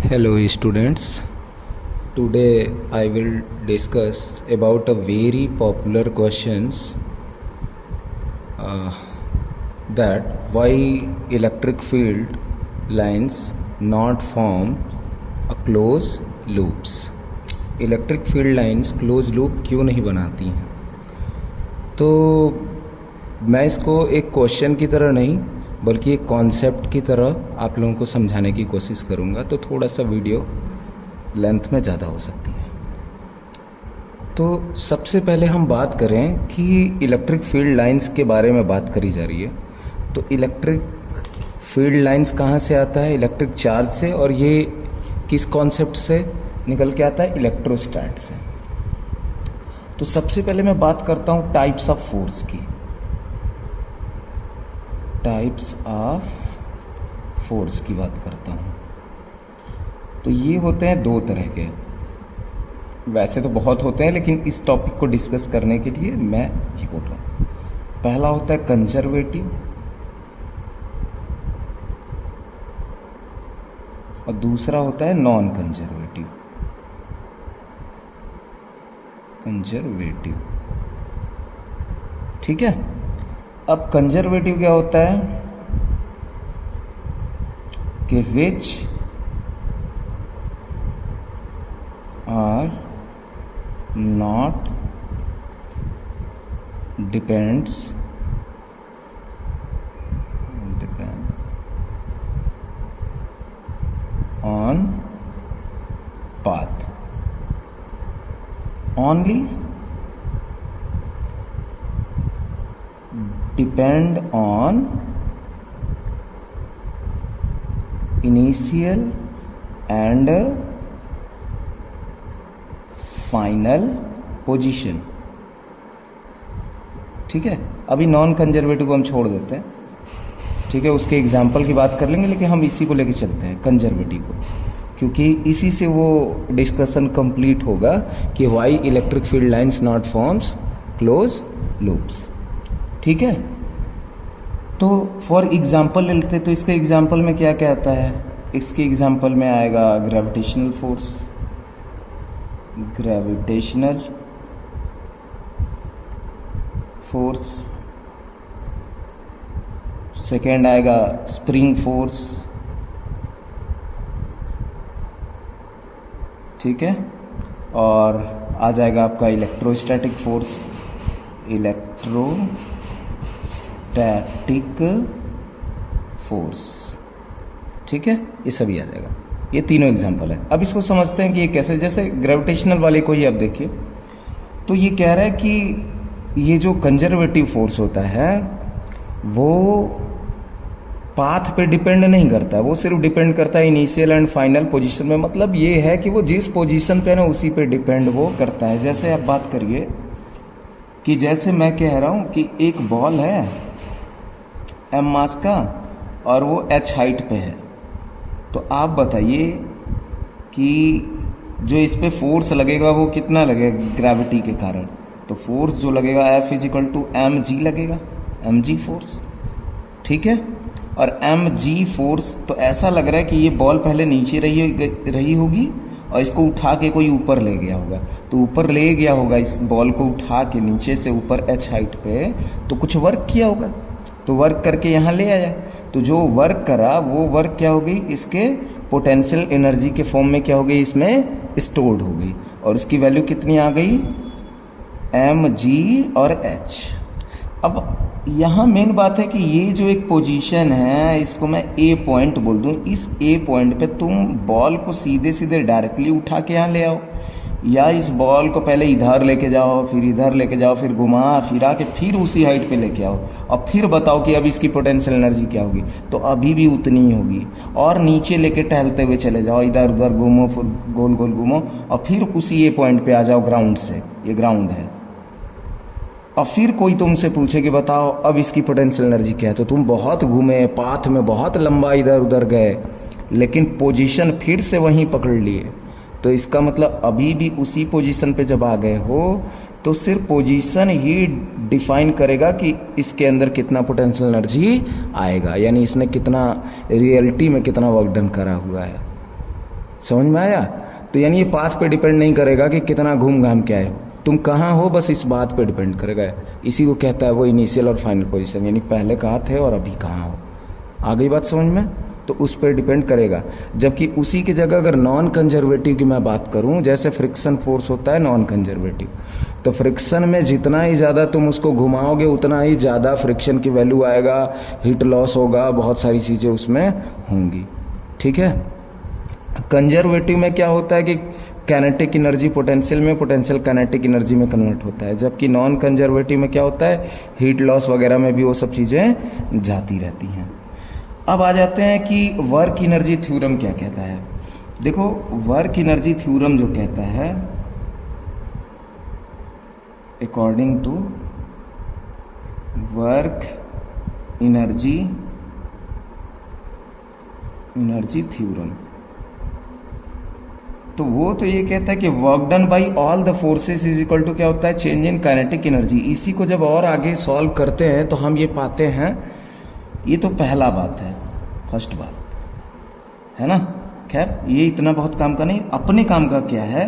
Hello students, today I will discuss about a very popular questions that why electric field lines not form a closed loops. Electric field lines close loop क्यों नहीं बनाती हैं? तो मैं इसको एक question की तरह नहीं बल्कि एक कॉन्सेप्ट की तरह आप लोगों को समझाने की कोशिश करूँगा, तो थोड़ा सा वीडियो लेंथ में ज़्यादा हो सकती है। तो सबसे पहले हम बात करें कि इलेक्ट्रिक फील्ड लाइंस के बारे में बात करी जा रही है। तो इलेक्ट्रिक फील्ड लाइंस कहाँ से आता है? इलेक्ट्रिक चार्ज से। और ये किस कॉन्सेप्ट से निकल के आता है? इलेक्ट्रोस्टैट से। तो सबसे पहले मैं बात करता हूँ टाइप्स ऑफ फोर्स की। टाइप्स ऑफ फोर्स की बात करता हूँ। तो ये होते हैं दो तरह के, वैसे तो बहुत होते हैं लेकिन इस टॉपिक को डिस्कस करने के लिए मैं ये बोल रहा हूँ। पहला होता है कंजर्वेटिव और दूसरा होता है नॉन कंजर्वेटिव। कंजर्वेटिव, ठीक है। अब कंजर्वेटिव क्या होता है कि which are not depend on path, only depend on initial and final position, ठीक है। अभी नॉन कंजर्वेटिव को हम छोड़ देते हैं, ठीक है, उसके एग्जाम्पल की बात कर लेंगे, लेकिन हम इसी को लेके चलते हैं कंजर्वेटिव को, क्योंकि इसी से वो डिस्कशन कंप्लीट होगा कि why electric field lines not forms close loops, ठीक है। तो फॉर एग्जांपल लेते, तो इसके एग्जांपल में क्या क्या आता है? इसके एग्जांपल में आएगा gravitational force, gravitational force. Second आएगा स्प्रिंग फोर्स, ठीक है। और आ जाएगा आपका इलेक्ट्रोस्टैटिक फोर्स, इलेक्ट्रोस्टैटिक फोर्स, ठीक है। ये सभी आ जाएगा, ये तीनों एग्जांपल है। अब इसको समझते हैं कि ये कैसे। जैसे ग्रेविटेशनल वाले को ही अब देखिए, तो ये कह रहा है कि ये जो कंजर्वेटिव फोर्स होता है वो पाथ पे डिपेंड नहीं करता, वो सिर्फ डिपेंड करता है इनिशियल एंड फाइनल पोजीशन में। मतलब ये है कि वो जिस पोजीशन पे है ना उसी पे डिपेंड वो करता है। जैसे आप बात करिए कि जैसे मैं कह रहा हूँ कि एक बॉल है m मास का और वो h हाइट पे है, तो आप बताइए कि जो इस पे फोर्स लगेगा वो कितना लगेगा ग्रेविटी के कारण? तो फोर्स जो लगेगा F = mg लगेगा, mg फोर्स, ठीक है। और mg फोर्स, तो ऐसा लग रहा है कि ये बॉल पहले नीचे रही होगी और इसको उठा के कोई ऊपर ले गया होगा। तो ऊपर ले गया होगा इस बॉल को उठा के नीचे से ऊपर h हाइट पे, तो कुछ वर्क किया होगा, तो वर्क करके यहाँ ले आया। तो जो वर्क करा वो वर्क क्या हो गई? इसके पोटेंशियल एनर्जी के फॉर्म में क्या हो गई? इसमें स्टोर्ड हो गई। और इसकी वैल्यू कितनी आ गई? mg और h। अब यहाँ मेन बात है कि ये जो एक पोजीशन है इसको मैं ए पॉइंट बोल दूँ। इस ए पॉइंट पे तुम बॉल को सीधे सीधे डायरेक्टली उठा के यहाँ ले आओ, या इस बॉल को पहले इधर लेके जाओ, फिर इधर लेके जाओ, फिर घुमा फिरा के फिर उसी हाइट पे लेके आओ, और फिर बताओ कि अब इसकी पोटेंशियल एनर्जी क्या होगी? तो अभी भी उतनी ही होगी। और नीचे लेके टहलते हुए चले जाओ, इधर उधर घूमो, फिर गोल गोल घूमो, और फिर उसी ए पॉइंट पे आ जाओ ग्राउंड से, ये ग्राउंड है। और फिर कोई तुमसे पूछे कि बताओ अब इसकी पोटेंशियल एनर्जी क्या है, तो तुम बहुत घूमे, पाथ में बहुत लंबा इधर उधर गए, लेकिन पोजीशन फिर से वहीं पकड़ लिए। तो इसका मतलब अभी भी उसी पोजीशन पे जब आ गए हो तो सिर्फ पोजीशन ही डिफाइन करेगा कि इसके अंदर कितना पोटेंशियल एनर्जी आएगा, यानी इसने कितना रियलिटी में कितना वर्क डन करा हुआ है। समझ में आया? तो यानी ये पाथ पे डिपेंड नहीं करेगा कि कितना घूम घाम के आए हो, तुम कहाँ हो, बस इस बात पे डिपेंड करेगा। इसी को कहता है वो इनिशियल और फाइनल पोजीशन, यानी पहले कहाँ थे और अभी कहाँ हो। आ गई बात समझ में? तो उस पर डिपेंड करेगा। जबकि उसी की जगह अगर नॉन कंजर्वेटिव की मैं बात करूं, जैसे फ्रिक्शन फोर्स होता है नॉन कंजर्वेटिव, तो फ्रिक्शन में जितना ही ज़्यादा तुम उसको घुमाओगे उतना ही ज़्यादा फ्रिक्शन की वैल्यू आएगा, हीट लॉस होगा, बहुत सारी चीज़ें उसमें होंगी। ठीक है। कंजर्वेटिव में क्या होता है कि कैनेटिक एनर्जी पोटेंशियल में, पोटेंशियल कैनेटिक एनर्जी में कन्वर्ट होता है। जबकि नॉन कंजर्वेटिव में क्या होता है, हीट लॉस वगैरह में भी वो सब चीज़ें जाती रहती हैं। अब आ जाते हैं कि वर्क एनर्जी थ्योरम क्या कहता है। देखो, वर्क एनर्जी थ्योरम जो कहता है, according to work energy theorem, तो वो तो ये कहता है कि work done by all the forces is equal to क्या होता है, चेंज इन काइनेटिक एनर्जी। इसी को जब और आगे सॉल्व करते हैं तो हम ये पाते हैं, ये तो पहला बात है, फर्स्ट बात है ना। खैर ये इतना बहुत काम का नहीं, अपने काम का क्या है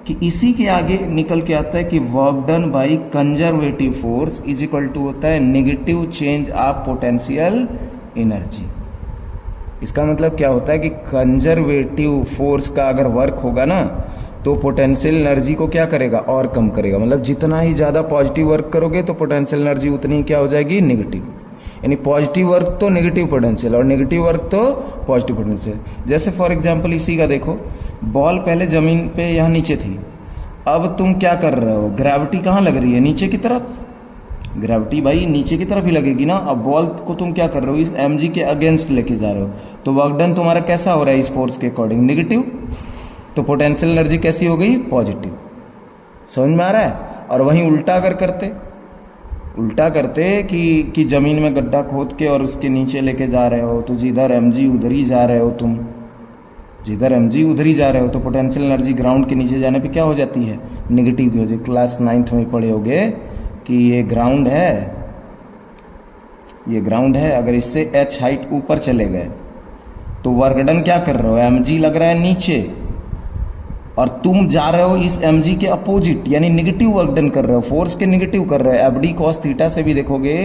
कि इसी के आगे निकल के आता है कि work done by conservative force is equal to होता है negative change of potential energy. इसका मतलब क्या होता है कि कंजर्वेटिव फोर्स का अगर वर्क होगा ना तो पोटेंशियल एनर्जी को क्या करेगा, और कम करेगा। मतलब जितना ही ज़्यादा पॉजिटिव वर्क करोगे तो पोटेंशियल एनर्जी उतनी ही क्या हो जाएगी, निगेटिव। यानी पॉजिटिव वर्क तो नेगेटिव पोटेंशियल और नेगेटिव वर्क तो पॉजिटिव पोटेंशियल। जैसे फॉर एग्जांपल इसी का देखो, बॉल पहले ज़मीन पे यहाँ नीचे थी, अब तुम क्या कर रहे हो, ग्रेविटी कहाँ लग रही है, नीचे की तरफ। ग्रेविटी भाई नीचे की तरफ ही लगेगी ना। अब बॉल को तुम क्या कर रहे हो, इस mg के अगेंस्ट लेके जा रहे हो, तो वर्क डन तुम्हारा कैसा हो रहा है इस फोर्स के अकॉर्डिंग, नेगेटिव। तो पोटेंशियल एनर्जी कैसी हो गई, पॉजिटिव। समझ में आ रहा है? और वहीं उल्टा अगर करते, उल्टा करते कि जमीन में गड्ढा खोद के और उसके नीचे लेके जा रहे हो, तो जिधर mg उधर ही जा रहे हो तुम, जिधर mg उधर ही जा रहे हो, तो पोटेंशियल एनर्जी ग्राउंड के नीचे जाने पे क्या हो जाती है, नेगेटिव की हो जाती है। क्लास 9th में पढ़े होगे कि ये ग्राउंड है, ये ग्राउंड है, अगर इससे h हाइट ऊपर चले गए तो वर्क डन क्या कर रहे हो, mg लग रहा है नीचे और तुम जा रहे हो इस mg के अपोजिट, यानी नेगेटिव वर्क डन कर रहे हो, फोर्स के नेगेटिव कर रहे हो। fd cos थीटा से भी देखोगे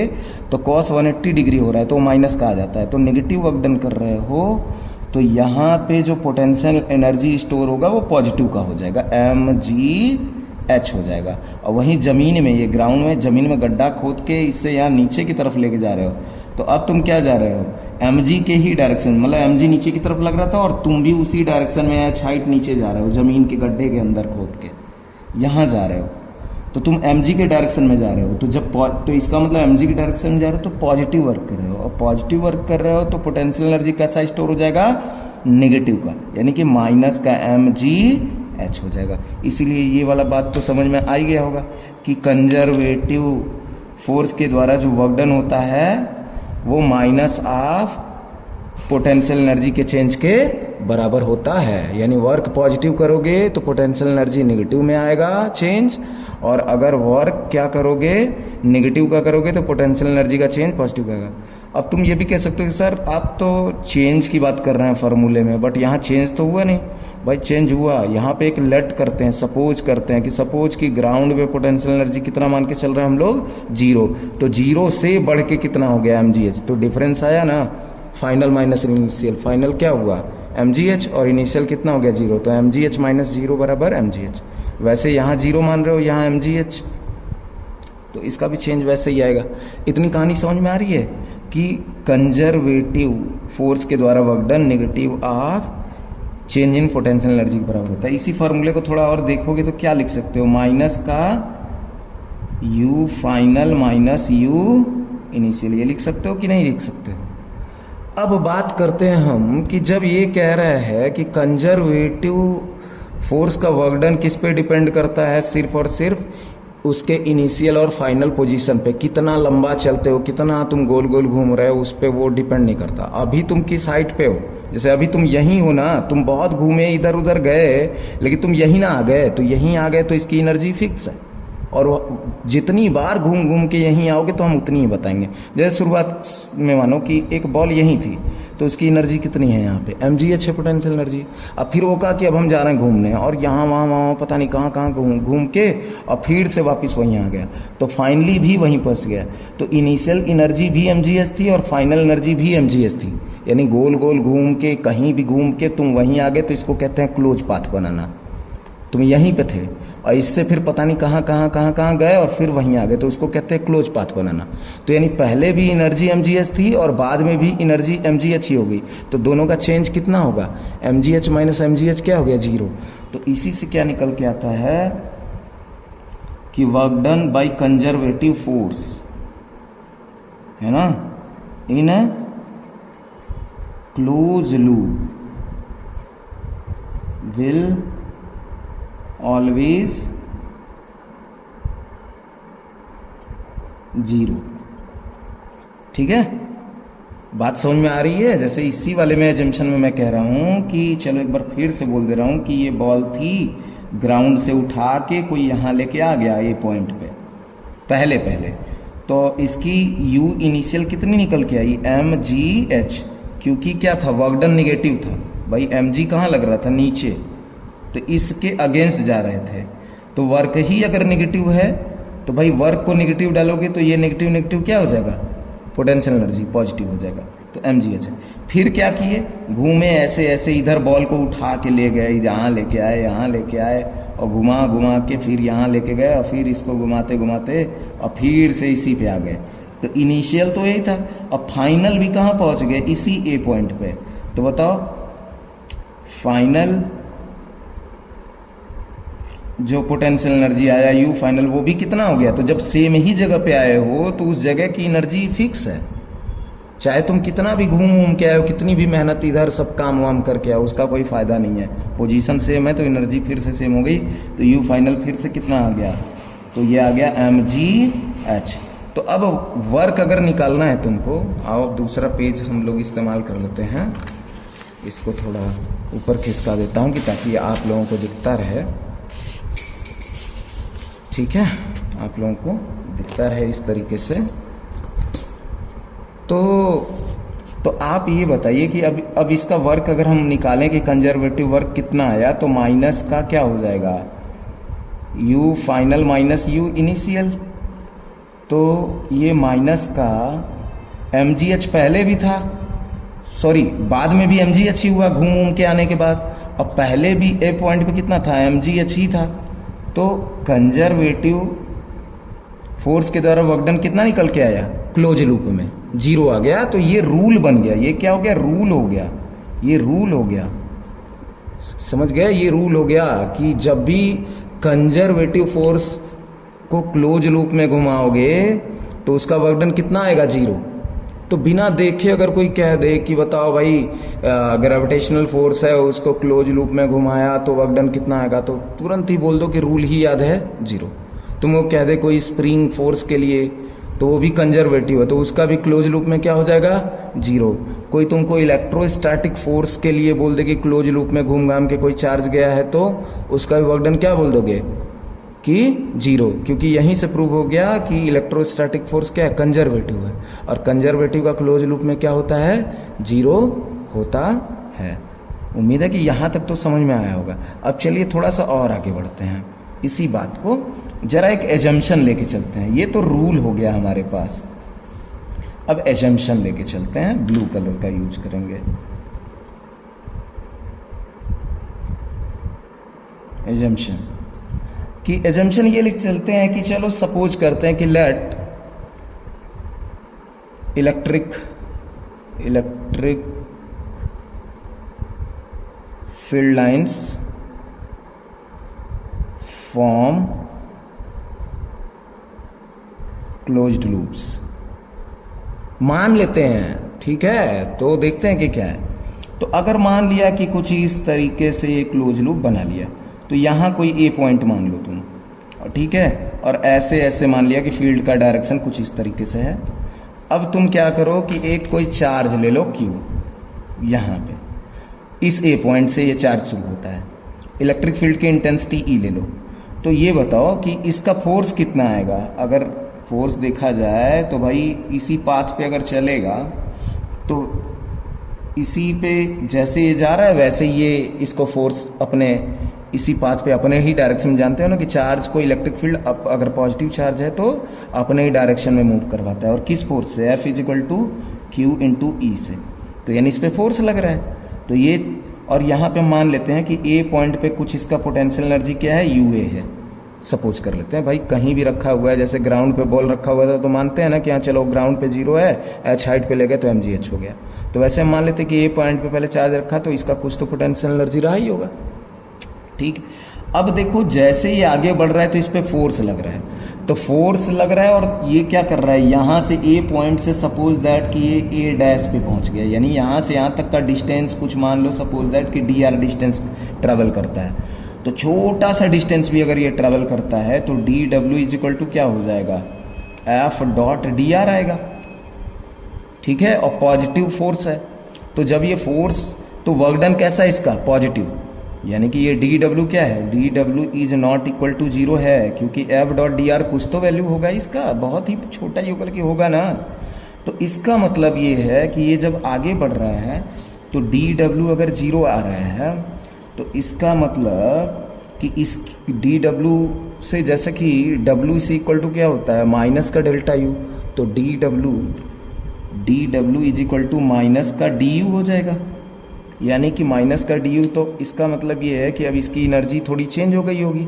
तो cos 180 डिग्री हो रहा है, तो माइनस का आ जाता है, तो नेगेटिव वर्क डन कर रहे हो। तो यहाँ पे जो पोटेंशियल एनर्जी स्टोर होगा वो पॉजिटिव का हो जाएगा, mgh हो जाएगा। और वहीं ज़मीन में, ये ग्राउंड में ज़मीन में गड्ढा खोद के इससे यहाँ नीचे की तरफ लेके जा रहे हो, तो अब तुम क्या जा रहे हो, mg के ही डायरेक्शन, मतलब mg नीचे की तरफ लग रहा था और तुम भी उसी डायरेक्शन में h हाइट नीचे जा रहे हो, ज़मीन के गड्ढे के अंदर खोद के यहाँ जा रहे हो, तो तुम mg के डायरेक्शन में जा रहे हो। तो जब तो इसका मतलब mg के डायरेक्शन में जा रहे हो तो पॉजिटिव वर्क कर रहे हो, और पॉजिटिव वर्क कर रहे हो तो पोटेंशियल एनर्जी कैसा स्टोर हो जाएगा, नेगेटिव का, यानी कि माइनस का mgh हो जाएगा। इसीलिए ये वाला बात तो समझ में आ ही गया होगा कि कंजर्वेटिव फोर्स के द्वारा जो वर्क डन होता है वो माइनस ऑफ पोटेंशियल एनर्जी के चेंज के बराबर होता है। यानी वर्क पॉजिटिव करोगे तो पोटेंशियल एनर्जी नेगेटिव में आएगा चेंज, और अगर वर्क क्या करोगे, नेगेटिव का करोगे तो पोटेंशियल एनर्जी का चेंज पॉजिटिव का आएगा। अब तुम ये भी कह सकते हो कि सर आप तो चेंज की बात कर रहे हैं फार्मूले में, बट यहाँ चेंज तो हुआ नहीं। भाई चेंज हुआ, यहाँ पे एक लेट करते हैं, सपोज करते हैं कि सपोज कि ग्राउंड पे पोटेंशियल एनर्जी कितना मान के चल रहे हैं हम लोग, 0, तो 0 से बढ़ के कितना हो गया, mgh, तो डिफरेंस आया ना, फाइनल माइनस इनिशियल, फाइनल क्या हुआ, mgh, और इनिशियल कितना हो गया, 0, तो mgh माइनस 0 बराबर mgh। वैसे यहाँ 0 मान रहे हो, यहाँ mgh, तो इसका भी चेंज वैसे ही आएगा। इतनी कहानी समझ में आ रही है कि कंजर्वेटिव फोर्स के द्वारा work done negative of change in potential energy के बराबर होता है। इसी फॉर्मूले को थोड़ा और देखोगे तो क्या लिख सकते हो, माइनस का u final minus u initial, ये लिख सकते हो कि नहीं लिख सकते। अब बात करते हैं हम कि जब ये कह रहा है कि कंजर्वेटिव फोर्स का वर्क डन किस पे डिपेंड करता है, सिर्फ और सिर्फ उसके इनिशियल और फाइनल पोजीशन पे, कितना लंबा चलते हो, कितना तुम गोल गोल घूम रहे हो, उस पे वो डिपेंड नहीं करता। अभी तुम किस हाइट पे हो, जैसे अभी तुम यहीं हो ना, तुम बहुत घूमे इधर उधर गए लेकिन तुम यहीं ना आ गए, तो यहीं आ गए तो इसकी एनर्जी फिक्स है, और जितनी बार घूम घूम के यहीं आओगे तो हम उतनी ही बताएंगे। जैसे शुरुआत में मानो कि एक बॉल यहीं थी तो उसकी एनर्जी कितनी है यहाँ पे mgh है पोटेंशियल एनर्जी। अब फिर वो कहा कि अब हम जा रहे हैं घूमने और यहाँ वहाँ पता नहीं कहाँ कहाँ घूम के और फिर से वापस वहीं आ गया तो फाइनली भी वहीं पहुँच गया। तो इनिशियल एनर्जी भी mgh थी और फाइनल एनर्जी भी mgh थी, यानी गोल गोल घूम के कहीं भी घूम के तुम वहीं आ गए तो इसको कहते हैं क्लोज पाथ बनाना। तुम यहीं पे थे और इससे फिर पता नहीं कहाँ गए और फिर वहीं आ गए तो उसको कहते हैं क्लोज पाथ बनाना। तो यानी पहले भी एनर्जी mgh थी और बाद में भी एनर्जी mgh ही हो गई, तो दोनों का चेंज कितना होगा, mgh माइनस mgh क्या हो गया, 0। तो इसी से क्या निकल के आता है कि work done by conservative force, है ना, इन ए क्लोज लूप विल ऑलवेज 0। ठीक है, बात समझ में आ रही है। जैसे इसी वाले में एजम्पशन में मैं कह रहा हूं कि चलो एक बार फिर से बोल दे रहा हूं कि ये बॉल थी, ग्राउंड से उठा के कोई यहां लेके आ गया ये पॉइंट पे पहले तो इसकी u इनिशियल कितनी निकल के आई, mgh, क्योंकि क्या था, वर्क डन निगेटिव था भाई, mg कहाँ लग रहा था, नीचे, तो इसके अगेंस्ट जा रहे थे। तो वर्क ही अगर नेगेटिव है तो भाई वर्क को नेगेटिव डालोगे तो ये नेगेटिव क्या हो जाएगा, पोटेंशियल एनर्जी पॉजिटिव हो जाएगा, तो mgh है। फिर क्या किए, घूमे ऐसे इधर बॉल को उठा के ले गए, यहाँ लेके आए और घुमा के फिर यहाँ लेके गए और फिर इसको घुमाते और फिर से इसी पे आ गए। तो इनिशियल तो यही था, अब फाइनल भी कहाँ पहुँच गए, इसी ए पॉइंट पे। तो बताओ फाइनल जो पोटेंशियल एनर्जी आया यू फाइनल वो भी कितना हो गया। तो जब सेम ही जगह पे आए हो तो उस जगह की एनर्जी फिक्स है, चाहे तुम कितना भी घूम के आओ, कितनी भी मेहनत इधर सब काम वाम करके आओ, उसका कोई फायदा नहीं है। पोजीशन सेम है तो एनर्जी फिर से सेम हो गई, तो यू फाइनल फिर से कितना आ गया, तो ये आ गया mgh। तो अब वर्क अगर निकालना है तुमको, आओ अब दूसरा पेज हम लोग इस्तेमाल कर लेते हैं, इसको थोड़ा ऊपर खिसका देता हूँ कि ताकि आप लोगों को दिखता रहे। ठीक है, आप लोगों को दिखता रहे इस तरीके से। तो आप ये बताइए कि अब इसका वर्क अगर हम निकालें कि कंजर्वेटिव वर्क कितना आया, तो माइनस का क्या हो जाएगा, u final minus u initial. तो ये माइनस का mgh पहले भी था, सॉरी बाद में भी mgh ही हुआ घूम के आने के बाद, अब पहले भी ए पॉइंट पे कितना था, mgh ही था। तो कंजर्वेटिव फोर्स के द्वारा वर्क डन कितना निकल के आया, क्लोज लूप में 0 आ गया। तो ये रूल बन गया, ये क्या हो गया, रूल हो गया, ये रूल हो गया, समझ गए, ये रूल हो गया कि जब भी कंजर्वेटिव फोर्स को क्लोज लूप में घुमाओगे तो उसका वर्क डन कितना आएगा, 0। तो बिना देखे अगर कोई कह दे कि बताओ भाई ग्रेविटेशनल फोर्स है उसको क्लोज लूप में घुमाया तो वर्क डन कितना आएगा, तो तुरंत ही बोल दो कि रूल ही याद है, 0। तुम वो कह दे कोई स्प्रिंग फोर्स के लिए तो वो भी कंजर्वेटिव है तो उसका भी क्लोज लूप में क्या हो जाएगा, 0। कोई तुमको इलेक्ट्रोस्टैटिक फोर्स के लिए बोल दे कि क्लोज लूप में घूम घाम के कोई चार्ज गया है तो उसका भी वर्क डन क्या बोल दोगे कि 0, क्योंकि यहीं से प्रूव हो गया कि इलेक्ट्रोस्टैटिक फोर्स क्या है, कंजर्वेटिव है, और कंजर्वेटिव का क्लोज लूप में क्या होता है, 0 होता है। उम्मीद है कि यहाँ तक तो समझ में आया होगा। अब चलिए थोड़ा सा और आगे बढ़ते हैं, इसी बात को जरा एक एजम्पशन लेके चलते हैं। ये तो रूल हो गया हमारे पास, अब एजम्पशन लेके चलते हैं, ब्लू कलर का यूज करेंगे। एजम्पशन कि एजम्पशन ये लिख चलते हैं कि चलो सपोज करते हैं कि let electric field lines form closed loops, मान लेते हैं, ठीक है। तो देखते हैं कि क्या है। तो अगर मान लिया कि कुछ इस तरीके से ये क्लोज लूप बना लिया, तो यहाँ कोई ए पॉइंट मान लो तुम, ठीक है, और ऐसे ऐसे मान लिया कि फील्ड का डायरेक्शन कुछ इस तरीके से है। अब तुम क्या करो कि एक कोई चार्ज ले लो Q, यहाँ पे इस ए पॉइंट से ये चार्ज शुरू होता है, इलेक्ट्रिक फील्ड की इंटेंसिटी E ले लो, तो ये बताओ कि इसका फोर्स कितना आएगा। अगर फोर्स देखा जाए तो भाई इसी पाथ पे अगर चलेगा तो इसी पे जैसे ये जा रहा है वैसे ये इसको फोर्स अपने इसी पाथ पे अपने ही डायरेक्शन में, जानते हो ना कि चार्ज को इलेक्ट्रिक फील्ड अगर पॉजिटिव चार्ज है तो अपने ही डायरेक्शन में मूव करवाता है। और किस फोर्स से? F is equal to Q into E से। तो यानी इस पे फोर्स लग रहा है। तो ये, और यहाँ पे मान लेते हैं कि ए पॉइंट पे कुछ इसका पोटेंशियल एनर्जी क्या है, यूए है। सपोज कर लेते हैं भाई कहीं भी रखा हुआ है, जैसे ग्राउंड पे बॉल रखा हुआ था तो मानते हैं ना कि हाँ चलो ग्राउंड पे 0 है, एच हाइट पे ले गए तो mgh हो गया। तो वैसे हम मान लेते हैं कि ए पॉइंट पे पहले चार्ज रखा तो इसका कुछ तो पोटेंशियल एनर्जी रहा ही होगा। ठीक, अब देखो जैसे ये आगे बढ़ रहा है तो इस पे फोर्स लग रहा है। तो फोर्स लग रहा है और ये क्या कर रहा है, यहाँ से ए पॉइंट से सपोज दैट कि ये ए डैश पे पहुंच गया, यानी यहाँ से यहाँ तक का डिस्टेंस कुछ मान लो सपोज दैट कि डी आर डिस्टेंस ट्रेवल करता है। तो छोटा सा डिस्टेंस भी अगर ये ट्रेवल करता है तो D W is equal to क्या हो जाएगा, एफ डॉट डी आर आएगा। ठीक है, और पॉजिटिव फोर्स है तो जब ये फोर्स, तो वर्क डन कैसा है इसका, पॉजिटिव, यानी कि ये डी डब्ल्यू क्या है, D W is not equal to 0 है, क्योंकि एफ डॉट डी आर कुछ तो वैल्यू होगा इसका, बहुत ही छोटा ही होकर के होगा ना। तो इसका मतलब ये है कि ये जब आगे बढ़ रहा है तो डी डब्ल्यू अगर 0 आ रहा है तो इसका मतलब कि इस डी डब्ल्यू से, जैसे कि डब्ल्यू इज इक्वल टू क्या होता है, माइनस का डेल्टा यू, तो D W is equal to minus का डी यू हो जाएगा, यानी कि माइनस का डी यू। तो इसका मतलब ये है कि अब इसकी एनर्जी थोड़ी चेंज हो गई होगी,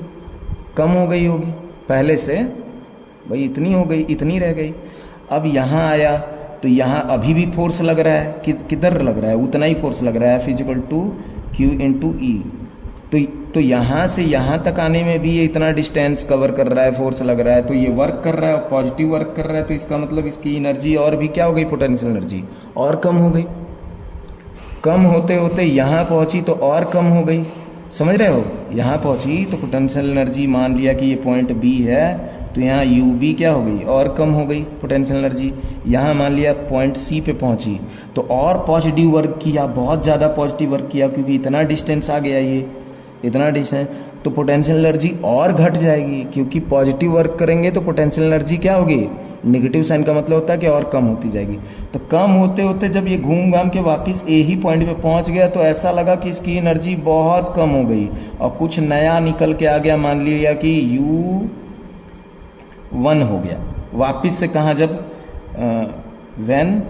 कम हो गई होगी, पहले से भाई इतनी हो गई, इतनी रह गई। अब यहाँ आया तो यहाँ अभी भी फोर्स लग रहा है, किधर लग रहा है, उतना ही फोर्स लग रहा है, F is equal to Q into E. तो यहाँ से यहाँ तक आने में भी ये इतना डिस्टेंस कवर कर रहा है, फोर्स लग रहा है, तो ये वर्क कर रहा है, पॉजिटिव वर्क कर रहा है, तो इसका मतलब इसकी एनर्जी और भी क्या हो गई, पोटेंशियल एनर्जी और कम हो गई। कम होते होते यहाँ पहुँची तो और कम हो गई, समझ रहे हो, यहाँ पहुँची तो पोटेंशियल एनर्जी मान लिया कि ये पॉइंट बी है, तो यहाँ यू बी क्या हो गई, और कम हो गई पोटेंशियल एनर्जी। यहाँ मान लिया पॉइंट सी पे पहुँची तो और पॉजिटिव वर्क किया, बहुत ज़्यादा पॉजिटिव वर्क किया, क्योंकि इतना डिस्टेंस आ गया, ये इतना डिस्टेंस, तो पोटेंशियल एनर्जी और घट जाएगी, क्योंकि पॉजिटिव वर्क करेंगे तो पोटेंशियल एनर्जी क्या होगी, नेगेटिव साइन का मतलब होता है कि और कम होती जाएगी। तो कम होते होते जब ये घूम घाम के वापस ए ही पॉइंट पे पहुंच गया तो ऐसा लगा कि इसकी एनर्जी बहुत कम हो गई और कुछ नया निकल के आ गया, मान लिया कि U1 हो गया। वापस से कहाँ, जब व्हेन